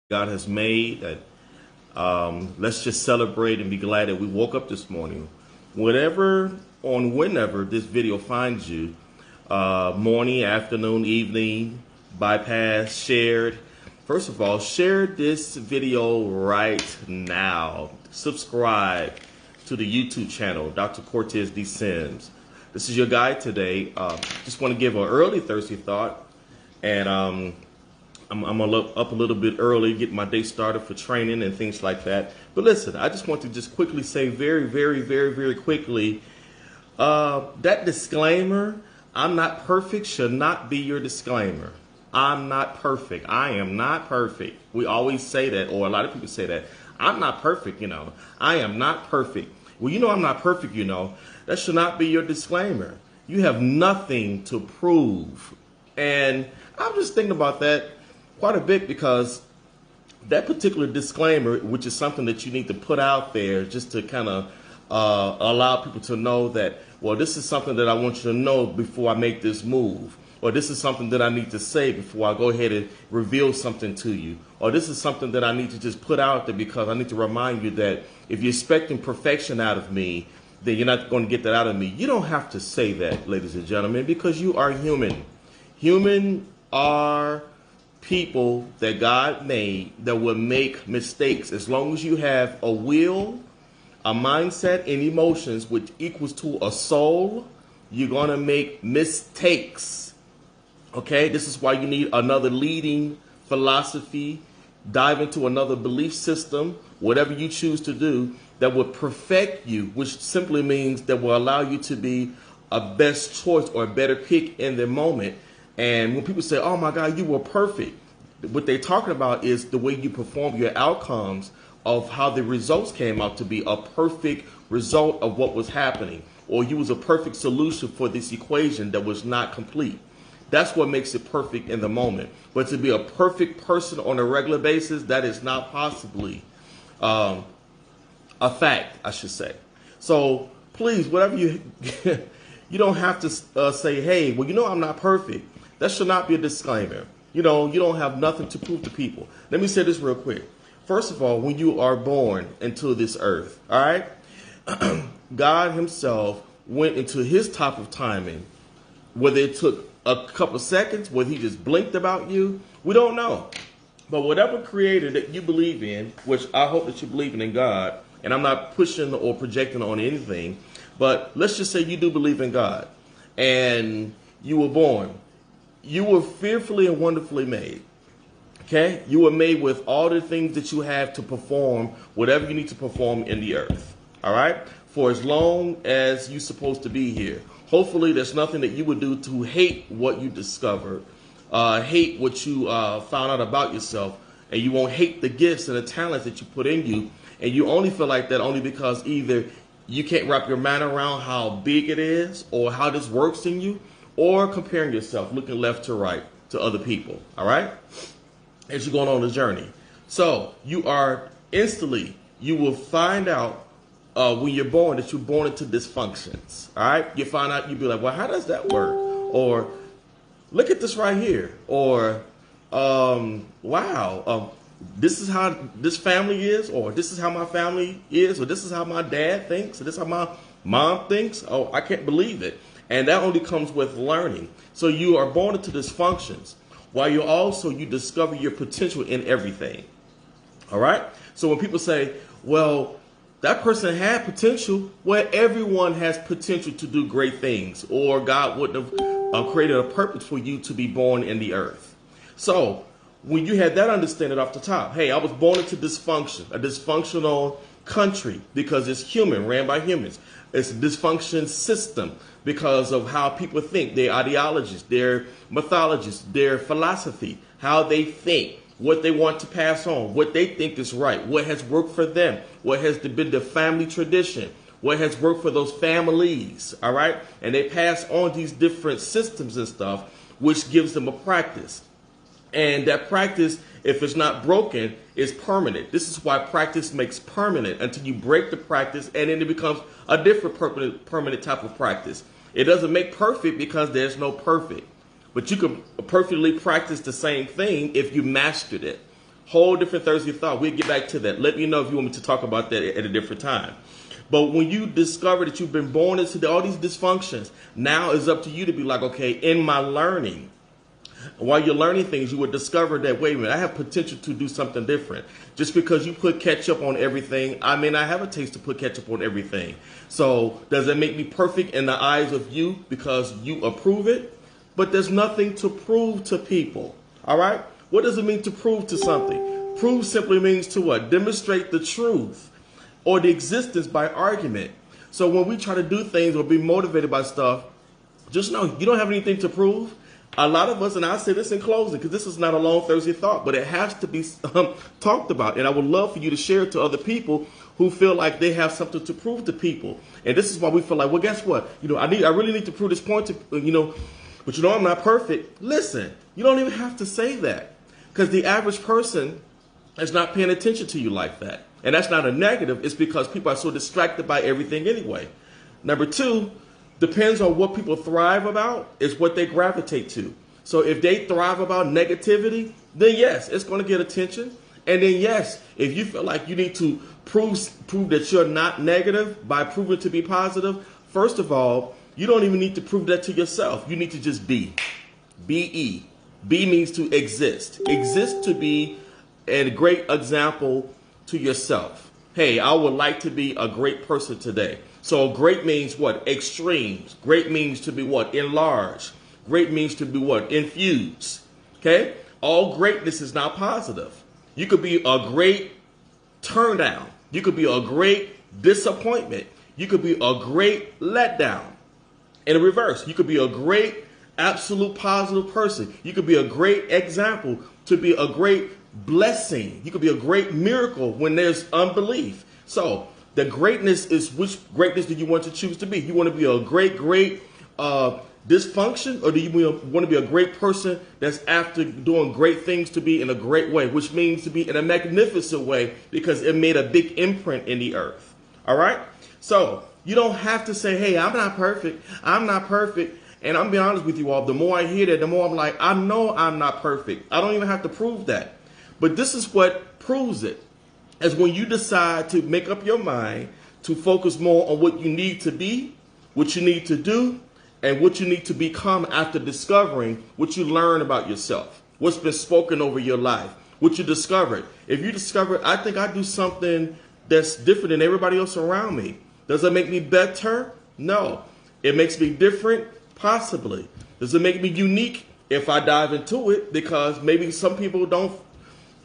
God has made. That let's just celebrate and be glad that we woke up this morning. Whatever on whenever this video finds you, morning, afternoon, evening, bypass, shared. First of all, share this video right now. Subscribe to the YouTube channel, Dr. Cortez D. Sims. This is your guide today. Just want to give an early Thursday thought, and I'm gonna look up a little bit early, get my day started for training and things like that. But listen, I just want to just quickly say very quickly, that disclaimer, I'm not perfect, should not be your disclaimer. I'm not perfect. I am not perfect. We always say that, or a lot of people say that. I'm not perfect, I am not perfect. Well, I'm not perfect, That should not be your disclaimer. You have nothing to prove. And I'm just thinking about that quite a bit, because that particular disclaimer, which is something that you need to put out there just to kind of allow people to know that, well, this is something that I want you to know before I make this move, or this is something that I need to say before I go ahead and reveal something to you, or this is something that I need to just put out there because I need to remind you that if you're expecting perfection out of me, then you're not going to get that out of me. You don't have to say that, ladies and gentlemen, because you are human. Human are people that God made that will make mistakes. As long as you have a will, a mindset, and emotions which equals to a soul, you're going to make mistakes. Okay, this is why you need another leading philosophy, dive into another belief system, whatever you choose to do, that will perfect you, which simply means that will allow you to be a best choice or a better pick in the moment. And when people say, oh my God, you were perfect, what they're talking about is the way you perform, your outcomes of how the results came out to be a perfect result of what was happening, or you was a perfect solution for this equation that was not complete. That's what makes it perfect in the moment. But to be a perfect person on a regular basis, that is not possibly a fact, I should say. So please, whatever you you don't have to say, hey, well, I'm not perfect. That should not be a disclaimer. You don't have nothing to prove to people. Let me say this real quick. First of all, when you are born into this earth, all right, God himself went into his type of timing. Whether it took a couple seconds, whether he just blinked about you, we don't know. But whatever creator that you believe in, which I hope that you believe in God, and I'm not pushing or projecting on anything, but let's just say you do believe in God, and you were born. You were fearfully and wonderfully made. Okay? You were made with all the things that you have to perform whatever you need to perform in the earth. All right? For as long as you're supposed to be here. Hopefully there's nothing that you would do to hate what you discovered, hate what you found out about yourself, and you won't hate the gifts and the talents that you put in you, and you only feel like that only because either you can't wrap your mind around how big it is or how this works in you, or comparing yourself, looking left to right to other people, all right, as you're going on the journey. So you are instantly, you will find out when you're born that you're born into dysfunctions, all right? You find out, you'll be like, well, how does that work? Or look at this right here. Or, wow, this is how this family is, or this is how my family is, or this is how my dad thinks, or this is how my mom thinks. Oh, I can't believe it. And that only comes with learning. So you are born into dysfunctions, while you discover your potential in everything. All right? So when people say, well, that person had potential, well, everyone has potential to do great things, or God wouldn't have created a purpose for you to be born in the earth. So when you had that understanding off the top, hey, I was born into dysfunction, a dysfunctional country because it's human, ran by humans. It's a dysfunction system because of how people think, their ideologies, their mythologies, their philosophy, how they think, what they want to pass on, what they think is right, what has worked for them, what has been the family tradition, what has worked for those families, all right? And they pass on these different systems and stuff, which gives them a practice. And that practice, if it's not broken, is permanent. This is why practice makes permanent, until you break the practice and then it becomes a different permanent type of practice. It doesn't make perfect because there's no perfect. But you can perfectly practice the same thing if you mastered it. Whole different Thursday thought. We'll get back to that. Let me know if you want me to talk about that at a different time. But when you discover that you've been born into all these dysfunctions, now it's up to you to be like, okay, in my learning, while you're learning things, you would discover that, wait a minute, I have potential to do something different. Just because you put ketchup on everything, I may not have a taste to put ketchup on everything. So does it make me perfect in the eyes of you because you approve it? But there's nothing to prove to people. All right? What does it mean to prove to something? Prove simply means to what? Demonstrate the truth or the existence by argument. So when we try to do things or be motivated by stuff, just know you don't have anything to prove. A lot of us, and I'll say this in closing, because this is not a long Thursday thought, but it has to be talked about. And I would love for you to share it to other people who feel like they have something to prove to people. And this is why we feel like, well, guess what? I really need to prove this point to, but I'm not perfect. Listen, you don't even have to say that, because the average person is not paying attention to you like that. And that's not a negative. It's because people are so distracted by everything anyway. Number two, depends on what people thrive about is what they gravitate to. So if they thrive about negativity, then yes, it's going to get attention. And then yes, if you feel like you need to prove that you're not negative by proving to be positive, first of all, you don't even need to prove that to yourself. You need to just be. B-E. Be means to exist. Exist to be a great example to yourself. Hey, I would like to be a great person today. So great means what? Extremes. Great means to be what? Enlarged. Great means to be what? Infused. Okay? All greatness is not positive. You could be a great turn down. You could be a great disappointment. You could be a great letdown. In reverse, you could be a great absolute positive person. You could be a great example to be a great blessing. You could be a great miracle when there's unbelief. So the greatness is, which greatness do you want to choose to be? You want to be a great dysfunction, or do you want to be a great person that's after doing great things to be in a great way, which means to be in a magnificent way because it made a big imprint in the earth. All right? So you don't have to say, hey, I'm not perfect. I'm not perfect. And I'm being honest with you all, the more I hear that, the more I'm like, I know I'm not perfect. I don't even have to prove that. But this is what proves it. Is when you decide to make up your mind to focus more on what you need to be, what you need to do, and what you need to become after discovering what you learn about yourself, what's been spoken over your life, what you discovered. If you discover, I think I do something that's different than everybody else around me. Does it make me better? No. It makes me different? Possibly. Does it make me unique if I dive into it? Because maybe some people don't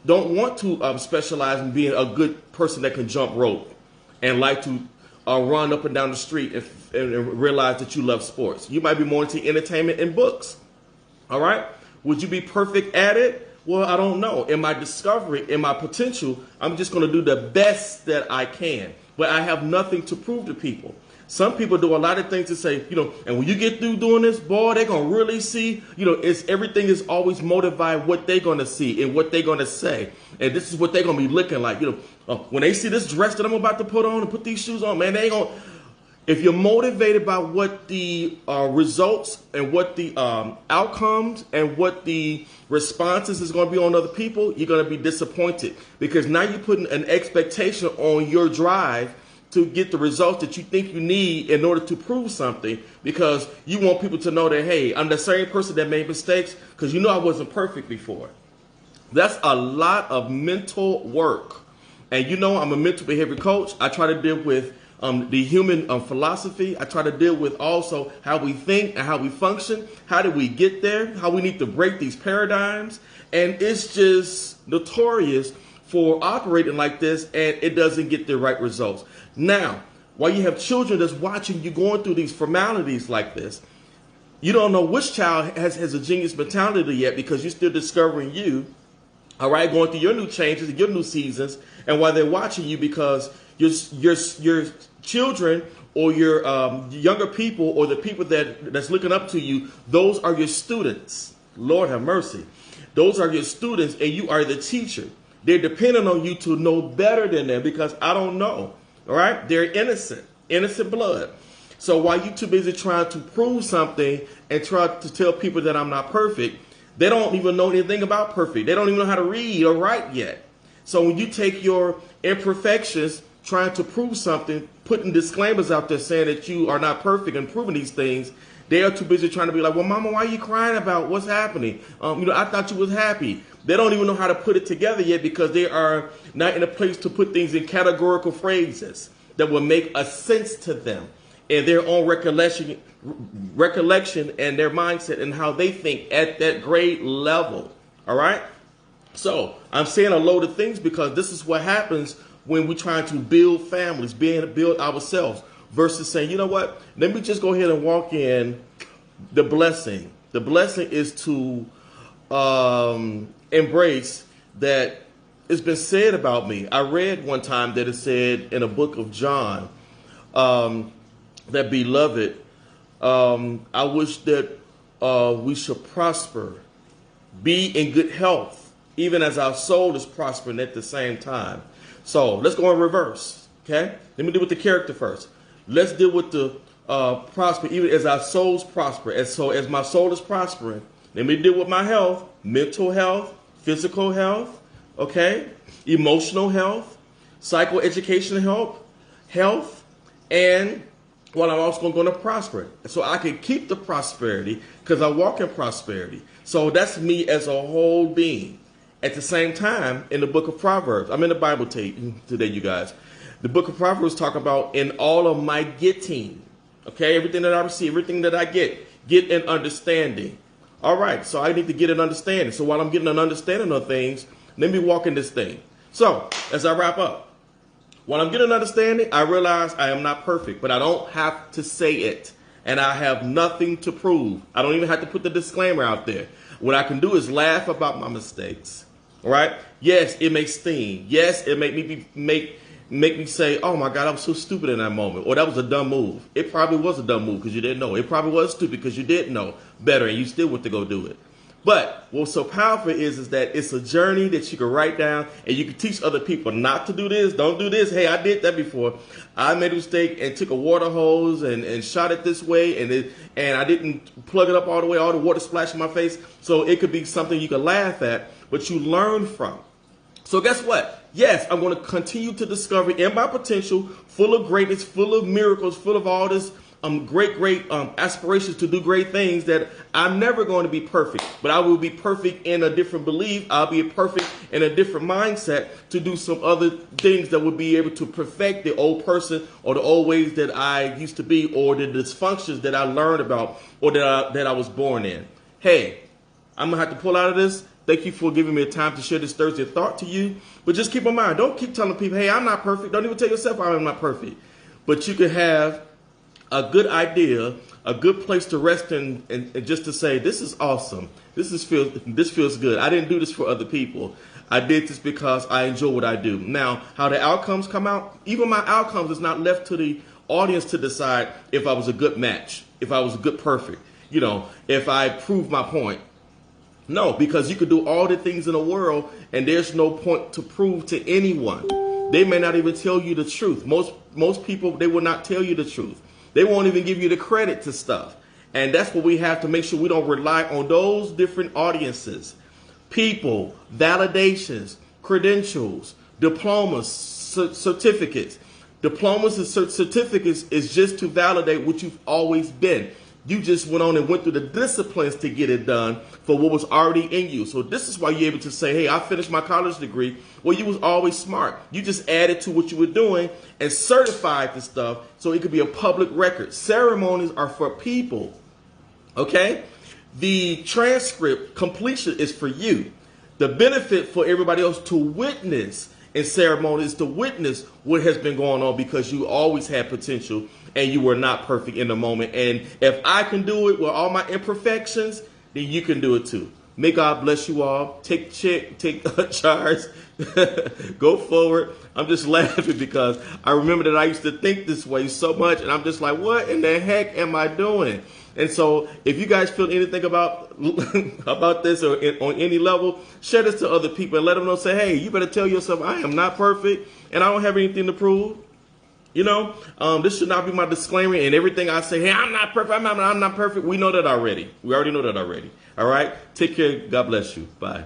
want to specialize in being a good person that can jump rope and like to run up and down the street and realize that you love sports. You might be more into entertainment and books. All right? Would you be perfect at it? Well, I don't know. In my discovery, in my potential, I'm just going to do the best that I can. But I have nothing to prove to people. Some people do a lot of things to say, and when you get through doing this, boy, they're going to really see, everything is always motivated by what they're going to see and what they're going to say. And this is what they're going to be looking like. When they see this dress that I'm about to put on and put these shoes on, man, they ain't going to. If you're motivated by what the results and what the outcomes and what the responses is going to be on other people, you're going to be disappointed because now you're putting an expectation on your drive to get the results that you think you need in order to prove something, because you want people to know that, hey, I'm the same person that made mistakes because I wasn't perfect before. That's a lot of mental work. And I'm a mental behavior coach. I try to deal with the human philosophy. I try to deal with also how we think and how we function. How do we get there? How we need to break these paradigms. And it's just notorious for operating like this, and it doesn't get the right results. Now, while you have children that's watching you going through these formalities like this, you don't know which child has a genius mentality yet because you're still discovering you, all right, going through your new changes and your new seasons, and while they're watching you because your children or your younger people or the people that's looking up to you, those are your students. Lord have mercy. Those are your students, and you are the teacher. They're dependent on you to know better than them because I don't know. All right? They're innocent blood. So while you're too busy trying to prove something and try to tell people that I'm not perfect, They don't even know anything about perfect. They don't even know how to read or write yet. So when you take your imperfections, trying to prove something, putting disclaimers out there saying that you are not perfect and proving these things, they are too busy trying to be like, well, mama, why are you crying about what's happening? I thought you was happy. They don't even know how to put it together yet because they are not in a place to put things in categorical phrases that will make a sense to them and their own recollection and their mindset and how they think at that grade level. All right. So I'm saying a load of things because this is what happens when we're trying to build families, build ourselves, versus saying, you know what, let me just go ahead and walk in the blessing. The blessing is to embrace that it's been said about me. I read one time that it said in a book of John that, beloved, I wish that we should prosper, be in good health, even as our soul is prospering at the same time. So let's go in reverse, okay? Let me deal with the character first. Let's deal with the prosper, even as our souls prosper. And so as my soul is prospering, let me deal with my health, mental health, physical health, okay? Emotional health, psychoeducational health, and I'm also going to prosper. So I can keep the prosperity because I walk in prosperity. So that's me as a whole being. At the same time, in the book of Proverbs, I'm in the Bible today, you guys. The book of Proverbs talk about in all of my getting, okay? Everything that I receive, everything that I get an understanding. All right, so I need to get an understanding. So while I'm getting an understanding of things, let me walk in this thing. So as I wrap up, while I'm getting an understanding, I realize I am not perfect, but I don't have to say it. And I have nothing to prove. I don't even have to put the disclaimer out there. What I can do is laugh about my mistakes. All right. Yes, it may sting. Yes, it make me say, oh my God, I was so stupid in that moment. Or that was a dumb move. It probably was a dumb move because you didn't know. It probably was stupid because you didn't know better and you still went to go do it. But what's so powerful is that it's a journey that you can write down and you can teach other people not to do this. Don't do this. Hey, I did that before. I made a mistake and took a water hose and shot it this way and I didn't plug it up all the way. All the water splashed in my face. So it could be something you can laugh at, but you learn from. So guess what? Yes, I'm going to continue to discover in my potential, full of greatness, full of miracles, full of all this great aspirations to do great things, that I'm never going to be perfect, but I will be perfect in a different belief. I'll be perfect in a different mindset to do some other things that would be able to perfect the old person or the old ways that I used to be, or the dysfunctions that I learned about or that I was born in. Hey, I'm going to have to pull out of this. Thank you for giving me a time to share this Thursday thought to you. But just keep in mind, don't keep telling people, hey, I'm not perfect. Don't even tell yourself I'm not perfect. But you can have a good idea, a good place to rest in, and just to say, this is awesome. This feels good. I didn't do this for other people. I did this because I enjoy what I do. Now, how the outcomes come out, even my outcomes is not left to the audience to decide if I was a good match, if I was a good perfect, if I proved my point. No, because you could do all the things in the world and there's no point to prove to anyone. They may not even tell you the truth. Most people, they will not tell you the truth. They won't even give you the credit to stuff. And that's what we have to make sure we don't rely on those different audiences. People, validations, credentials, diplomas, certificates. Diplomas and certificates is just to validate what you've always been. You just went on and went through the disciplines to get it done for what was already in you. So this is why you're able to say, hey, I finished my college degree. Well, you was always smart. You just added to what you were doing and certified the stuff so it could be a public record. Ceremonies are for people, okay? The transcript completion is for you. The benefit for everybody else to witness in ceremony is to witness what has been going on, because you always had potential and you were not perfect in the moment. And if I can do it with all my imperfections, then you can do it too. May God bless you all. Take charge. Go forward. I'm just laughing because I remember that I used to think this way so much, and I'm just like, what in the heck am I doing? And so if you guys feel anything about this or on any level, share this to other people and let them know, say, hey, you better tell yourself I am not perfect and I don't have anything to prove. You know, this should not be my disclaimer and everything I say. Hey, I'm not perfect. I'm not perfect. We know that already. We already know that already. All right. Take care. God bless you. Bye.